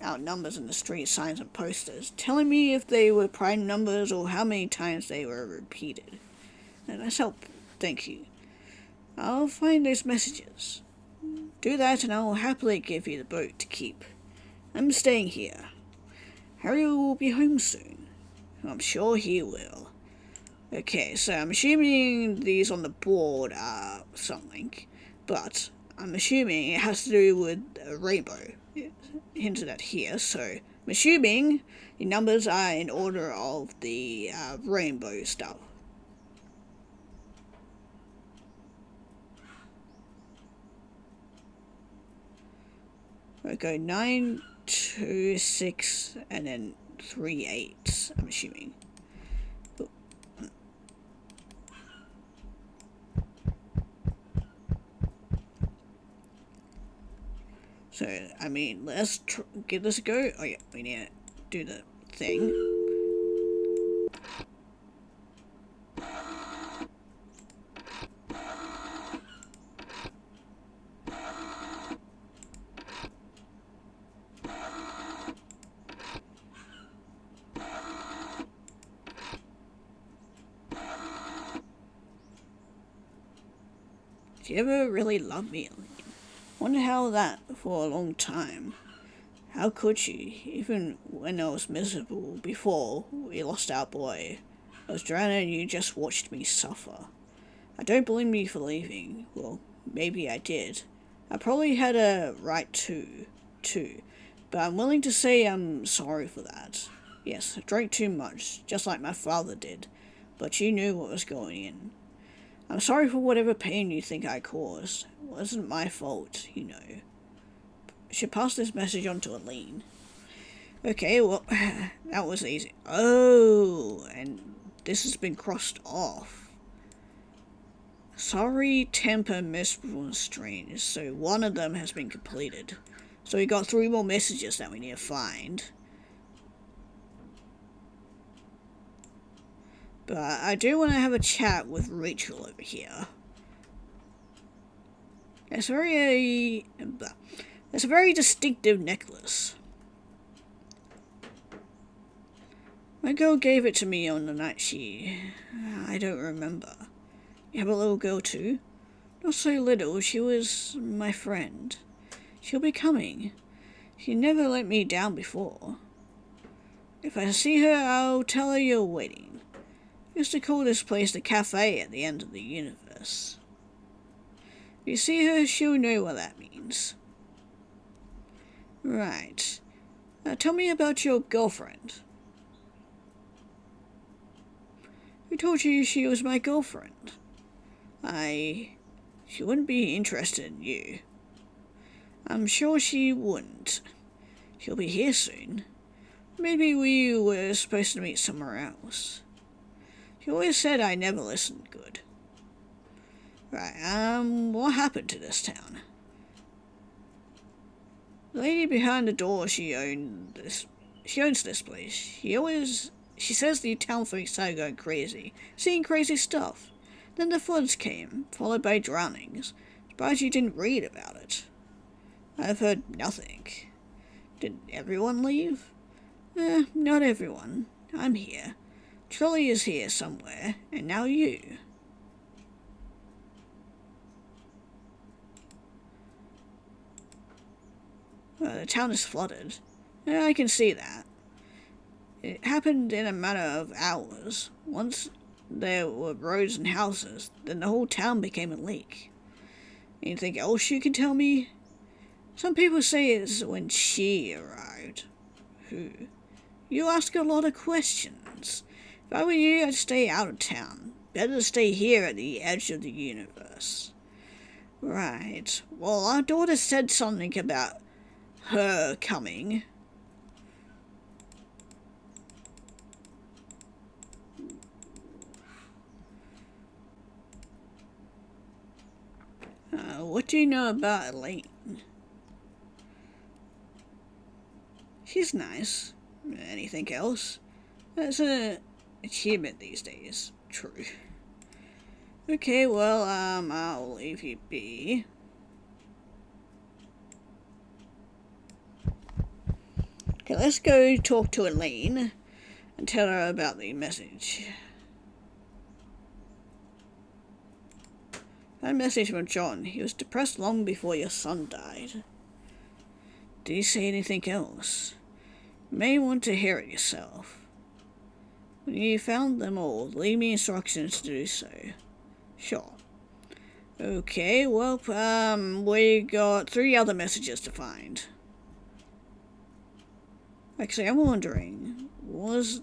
out numbers in the street signs and posters, telling me if they were prime numbers or how many times they were repeated. And that's helpful. Thank you. I'll find those messages. Do that and I'll happily give you the boat to keep. I'm staying here. Harry will be home soon. I'm sure he will. Okay, so I'm assuming these on the board are something, but I'm assuming it has to do with a rainbow. It's hinted at here, so I'm assuming the numbers are in order of the rainbow stuff. Okay, 9, 2, 6, and then 3 8s, I'm assuming. So, I mean, let's give this a go. Oh yeah, we need to do the thing. Do you ever really love me, Elaine? Wonder how that for a long time. How could she, even when I was miserable before we lost our boy? I was drowning and you just watched me suffer. I don't blame you for leaving. Well, maybe I did. I probably had a right to, too. But I'm willing to say I'm sorry for that. Yes, I drank too much, just like my father did. But you knew what was going in. I'm sorry for whatever pain you think I caused. It wasn't my fault, you know. I should pass this message on to Aline. Okay, well, that was easy. Oh, and this has been crossed off. Sorry, temper, miserable, and strange. So one of them has been completed. So we got 3 more messages that we need to find. But I do want to have a chat with Rachel over here. It's a very distinctive necklace. My girl gave it to me on the night I don't remember. You have a little girl too? Not so little, she was my friend. She'll be coming. She never let me down before. If I see her, I'll tell her you're waiting. I used to call this place the cafe at the end of the universe. If you see her, she'll know what that means. Right. Tell me about your girlfriend. Who told you she was my girlfriend? She wouldn't be interested in you. I'm sure she wouldn't. She'll be here soon. Maybe we were supposed to meet somewhere else. She always said I never listened good. Right, what happened to this town? The lady behind the door, she owns this place. She says the town folks started going crazy, seeing crazy stuff. Then the floods came, followed by drownings. Surprised you didn't read about it. I've heard nothing. Did everyone leave? Not everyone. I'm here. Trolly is here somewhere, and now you. The town is flooded. Yeah, I can see that. It happened in a matter of hours. Once there were roads and houses, then the whole town became a lake. Anything else you can tell me? Some people say it's when she arrived. Who? You ask a lot of questions. If I were you, I'd stay out of town. Better to stay here at the edge of the universe. Right. Well, our daughter said something about her coming. What do you know about Elaine? She's nice. Anything else? That's an achievement these days. True. Okay, well, I'll leave you be. Okay, let's go talk to Elaine and tell her about the message. That message from John. He was depressed long before your son died. Did he say anything else? You may want to hear it yourself. When you found them all, leave me instructions to do so. Sure. Okay, well, we got 3 other messages to find. Actually, I'm wondering, was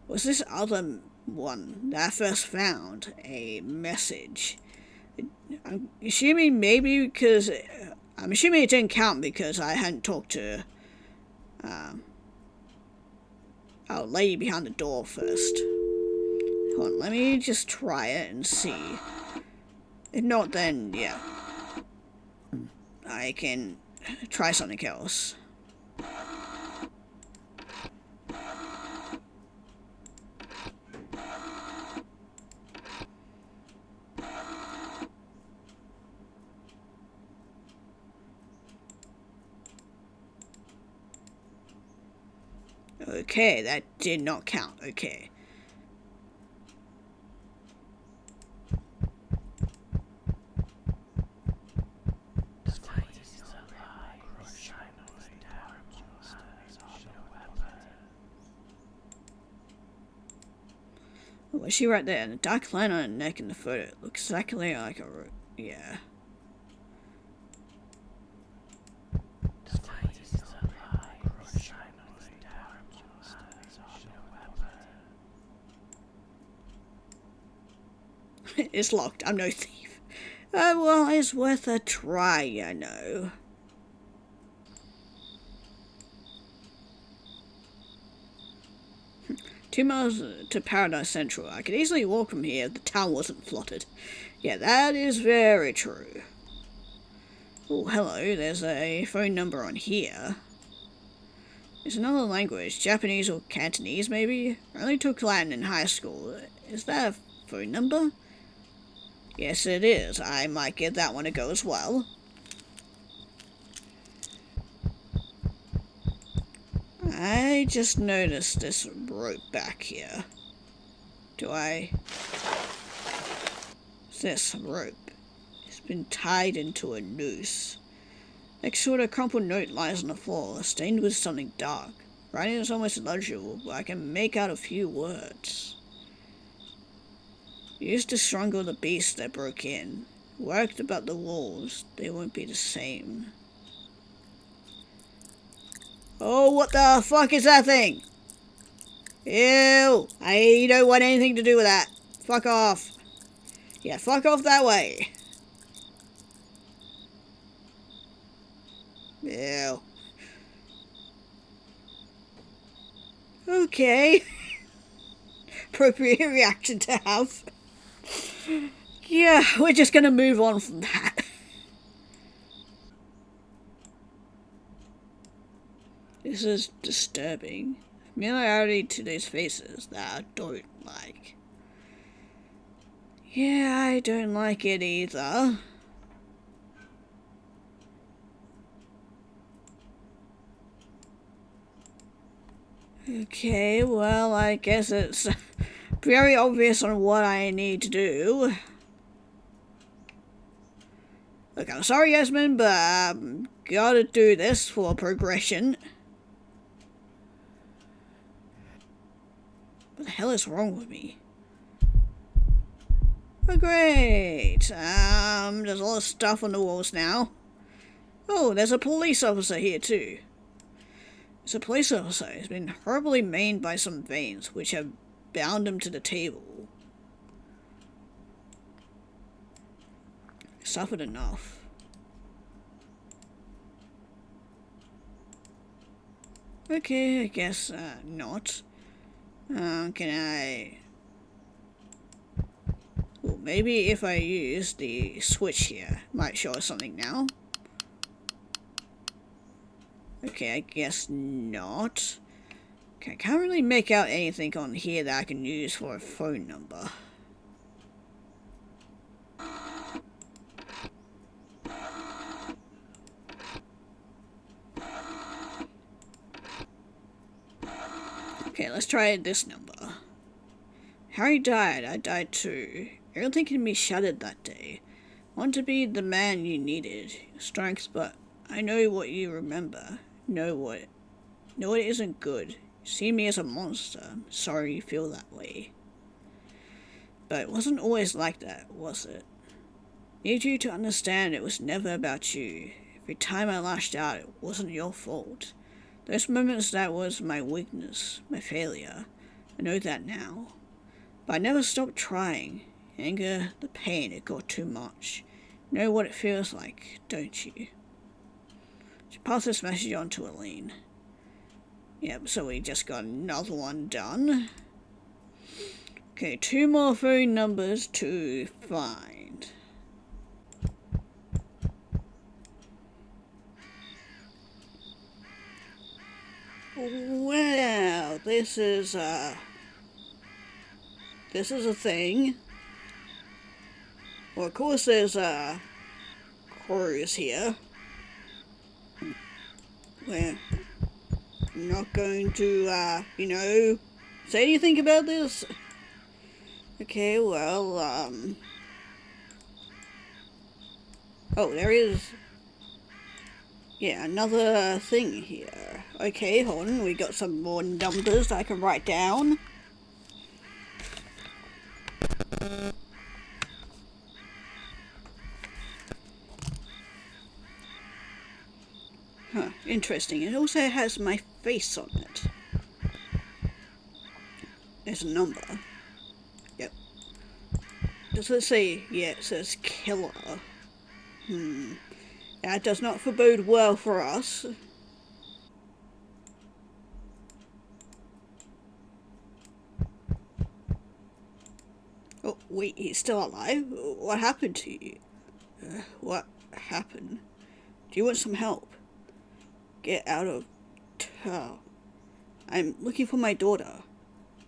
this other one that I first found a message? I'm assuming maybe because I'm assuming it didn't count because I hadn't talked to our lady behind the door first. Hold on, let me just try it and see. If not, then yeah, I can try something else. Okay, that did not count. Okay. Oh, is she right there? The dark line on her neck in the photo looks exactly like a... yeah. It's locked. I'm no thief. Well, it's worth a try, you know. Two miles to Paradise Central. I could easily walk from here if the town wasn't flooded. Yeah, that is very true. Oh, hello. There's a phone number on here. It's another language. Japanese or Cantonese, maybe? I only took Latin in high school. Is that a phone number? Yes, it is. I might give that one a go as well. I just noticed this rope back here. This rope? It's been tied into a noose. Next to it, a crumpled note lies on the floor, stained with something dark. Writing is almost illegible, but I can make out a few words. Used to strangle the beast that broke in. Worked about the walls. They won't be the same. Oh, what the fuck is that thing? Ew! I don't want anything to do with that. Fuck off. Yeah, fuck off that way. Ew. Okay. Appropriate reaction to have. Yeah, we're just gonna move on from that. This is disturbing. Familiarity to these faces that I don't like. Yeah, I don't like it either. Okay, well, I guess it's very obvious on what I need to do. Look, I'm sorry, Yasmin, but gotta do this for progression. What the hell is wrong with me? Oh, great. There's a lot of stuff on the walls now. Oh, there's a police officer here too. It's a police officer who's been horribly maimed by some veins, which have bound him to the table. Suffered enough. Okay, I guess not. Can I... Well, maybe if I use the switch here, might show us something now. Okay, I guess not. Okay, I can't really make out anything on here that I can use for a phone number. Okay, let's try this number. Harry died, I died too. Everything can be shattered that day. Want to be the man you needed. Strength, but I know what you remember. Know it isn't good. You see me as a monster. Sorry you feel that way. But it wasn't always like that, was it? Need you to understand it was never about you. Every time I lashed out, it wasn't your fault. Those moments, that was my weakness, my failure. I know that now. But I never stopped trying. Anger, the pain, it got too much. You know what it feels like, don't you? Should pass this message on to Aline. Yep, so we just got another one done. Okay, 2 more phone numbers to find. Well, this is a thing. Well, of course there's Crows here. We're not going to, say anything about this. Okay, well, oh, there is, yeah, another thing here. Okay, hold on, we got some more numbers I can write down. Huh, interesting. It also has my face on it. There's a number. Yep. Does it say, yeah, it says killer. That does not forebode well for us. Oh, wait, he's still alive? What happened to you? What happened? Do you want some help? Get out of town. I'm looking for my daughter.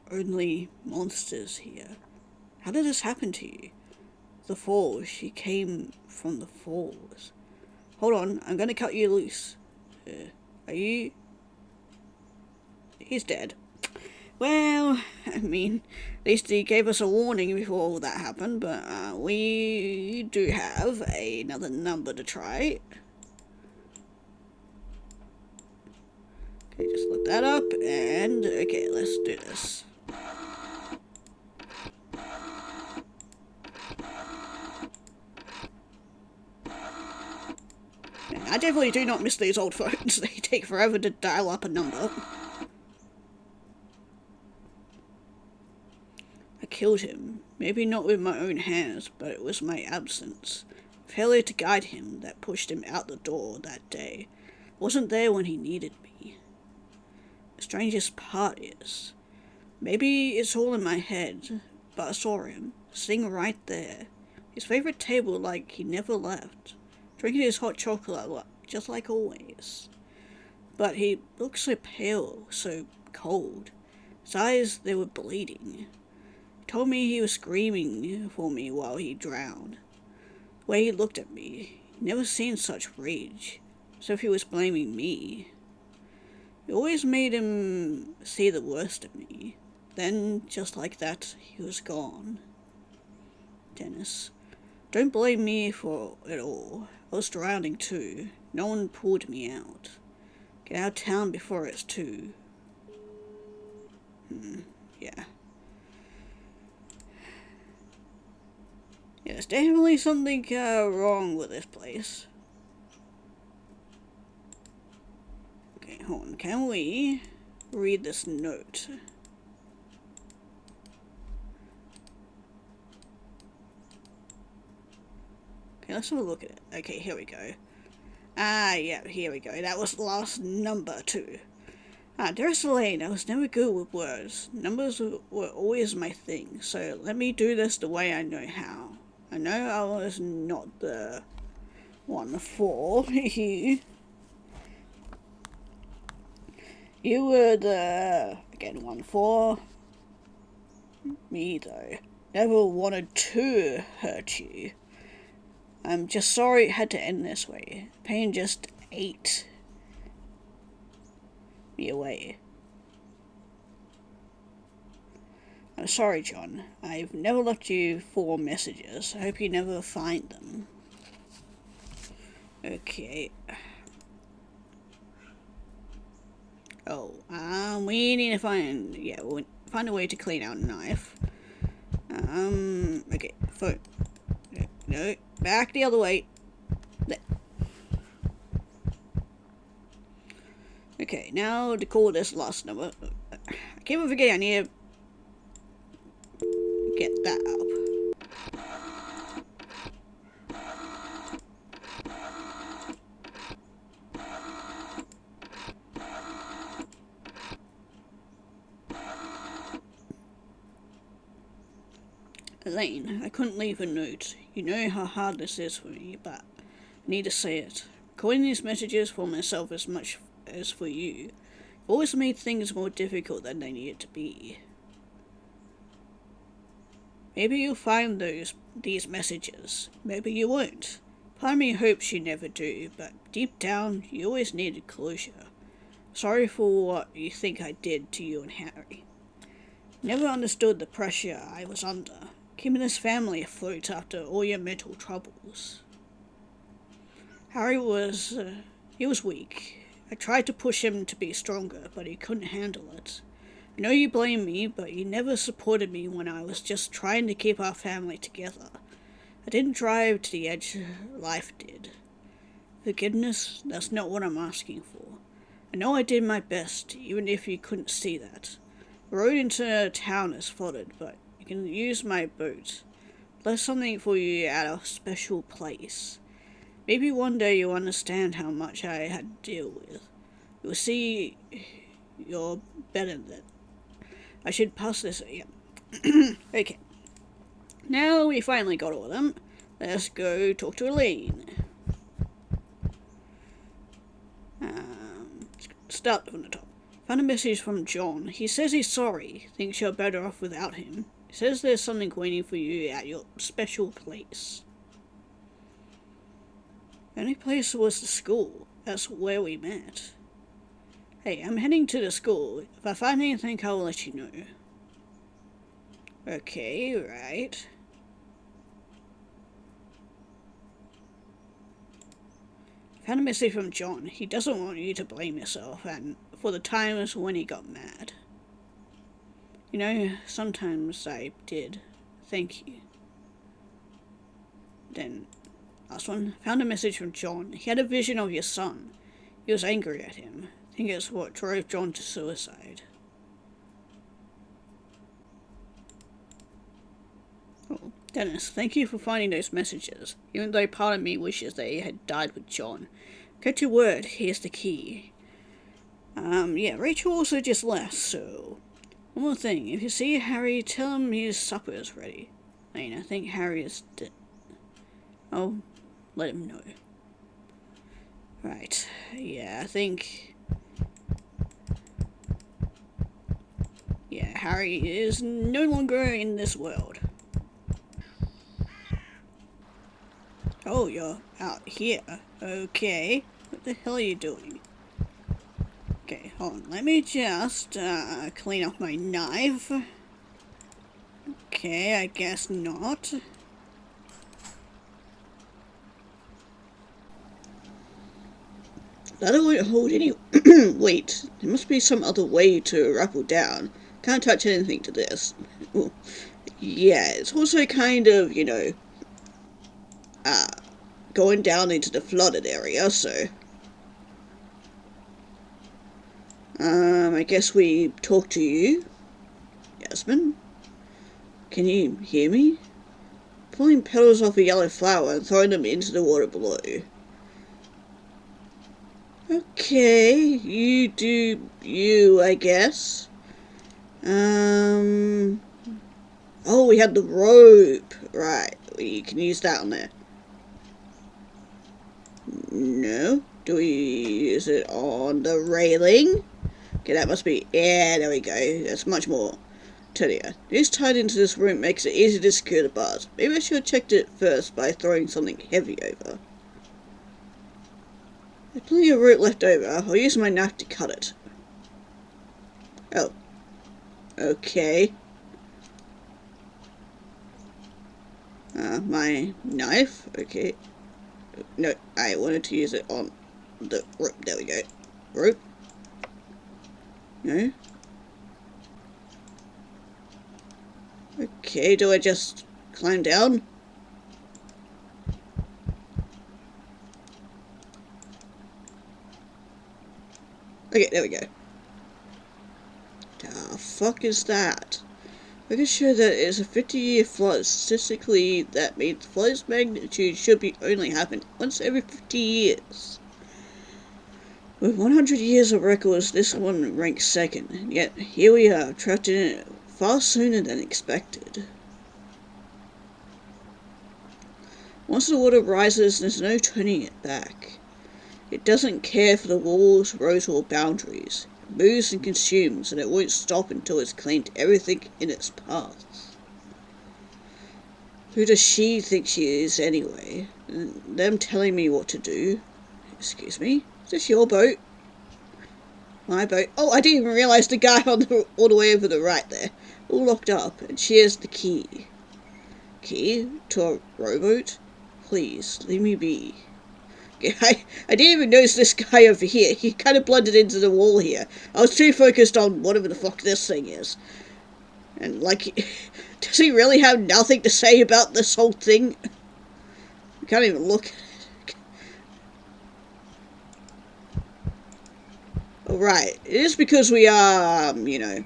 Only monsters here. How did this happen to you? The falls. She came from the falls. Hold on, I'm gonna cut you loose. Are you... He's dead. Well, I mean, at least he gave us a warning before all that happened, but we do have another number to try. Okay, just look that up, and okay, let's do this. I definitely do not miss these old phones. They take forever to dial up a number. I killed him. Maybe not with my own hands, but it was my absence. Failure to guide him that pushed him out the door that day. Wasn't there when he needed me. The strangest part is, maybe it's all in my head, but I saw him. sitting right there. His favorite table like he never left. Drinking his hot chocolate just like always. But he looked so pale, so cold. His eyes, they were bleeding. He told me he was screaming for me while he drowned. The way he looked at me, he'd never seen such rage. So if he was blaming me. It always made him see the worst of me. Then, just like that, he was gone. Dennis, don't blame me for it all. I was drowning too. No one pulled me out. Get out of town before it's too. Yeah. Yeah, there's definitely something wrong with this place. Okay, hold on. Can we read this note? Okay, let's have a look at it. Okay, here we go. Yeah, here we go. That was the last number, too. Dearest Elaine, I was never good with words. Numbers were always my thing, so let me do this the way I know how. I know I was not the one for you. You were the, again, one for me, though. Never wanted to hurt you. I'm just sorry it had to end this way. Pain just ate me away. I'm sorry, John. I've never left you 4 messages. I hope you never find them. Okay. Oh, we need to find, we'll find a way to clean out a knife. Okay, phone. No, back the other way. There. Okay, now to call this last number. I keep on forgetting I need to get that up. Elaine, I couldn't leave a note. You know how hard this is for me, but I need to say it. Recording these messages for myself as much as for you always made things more difficult than they needed to be. Maybe you'll find these messages. Maybe you won't. Part of me hopes you never do, but deep down, you always needed closure. Sorry for what you think I did to you and Harry. Never understood the pressure I was under, keeping this family afloat after all your mental troubles. Harry was, he was weak. I tried to push him to be stronger, but he couldn't handle it. I know you blame me, but you never supported me when I was just trying to keep our family together. I didn't drive to the edge life did. Forgiveness, that's not what I'm asking for. I know I did my best, even if you couldn't see that. The road into town is flooded, but you can use my boat. There's something for you at a special place. Maybe one day you'll understand how much I had to deal with. You'll see you're better than that. I should pass this. Yeah. Okay. Now we finally got all of them. Let's go talk to Elaine. Start from the top. Found a message from John. He says he's sorry. Thinks you're better off without him. He says there's something waiting for you at your special place. The only place was the school. That's where we met. Hey, I'm heading to the school. If I find anything, I'll let you know. Okay, right. Found a message from John. He doesn't want you to blame yourself, and for the times when he got mad. You know, sometimes I did. Thank you. Then, last one. Found a message from John. He had a vision of your son. He was angry at him. I think it's what drove John to suicide. Oh, Dennis, thank you for finding those messages, even though part of me wishes they had died with John. Get your word, here's the key. Yeah, Rachel also just left, so... One more thing, if you see Harry, tell him his supper is ready. I mean, I think Harry is dead. Oh, let him know. Right. Yeah, I think... Yeah, Harry is no longer in this world. Oh, you're out here. Okay. What the hell are you doing? Okay, hold on. Let me just clean up my knife. Okay, I guess not. That won't hold any... Wait, there must be some other way to rappel down. Can't touch anything to this. Well, yeah, it's also kind of, you know, going down into the flooded area, so... I guess we talk to you, Yasmin. Can you hear me? Pulling petals off a yellow flower and throwing them into the water below. Okay, you do you, I guess. Oh, we had the rope. Right, we can use that on there. No. Do we use it on the railing? Okay, that must be... Yeah, there we go. That's much more tedious. This tied into this room makes it easy to secure the bars. Maybe I should have checked it first by throwing something heavy over. There's plenty of rope left over. I'll use my knife to cut it. Oh. Okay. My knife? Okay. No, I wanted to use it on the rope. There we go. Rope. No. Okay, do I just climb down? Okay, there we go. The fuck is that? I can show that it's a 50-year flood. Statistically, that means flood's magnitude should be only happen once every 50 years. With 100 years of records, this one ranks second, and yet here we are, trapped in it far sooner than expected. Once the water rises, there's no turning it back. It doesn't care for the walls, roads, or boundaries. It moves and consumes, and it won't stop until it's claimed everything in its path. Who does she think she is, anyway? Them telling me what to do. Excuse me? Is this your boat? My boat? Oh, I didn't even realise the guy on the, all the way over the right there. All locked up, and she has the key. Key? To a rowboat? Please, leave me be. I didn't even notice this guy over here. He kind of blended into the wall here. I was too focused on whatever the fuck this thing is. And, like, does he really have nothing to say about this whole thing? I can't even look at it. Alright, it is because we are, you know,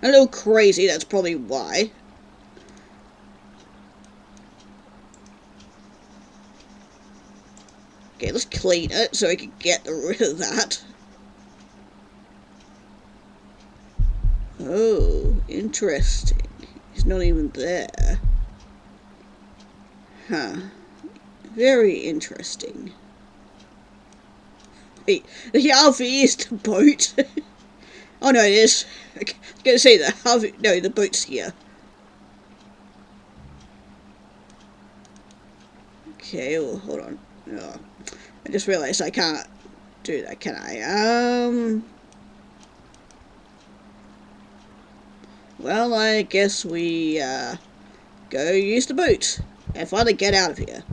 a little crazy, that's probably why. Okay, let's clean it so we can get rid of that. Oh, interesting. He's not even there. Huh. Very interesting. Wait, the RV is the boat? Oh no, it is. I was gonna say the RV. No, the boat's here. Okay, well, hold on. Oh, I just realized I can't do that, can I? Well, I guess we, go use the boat and finally get out of here.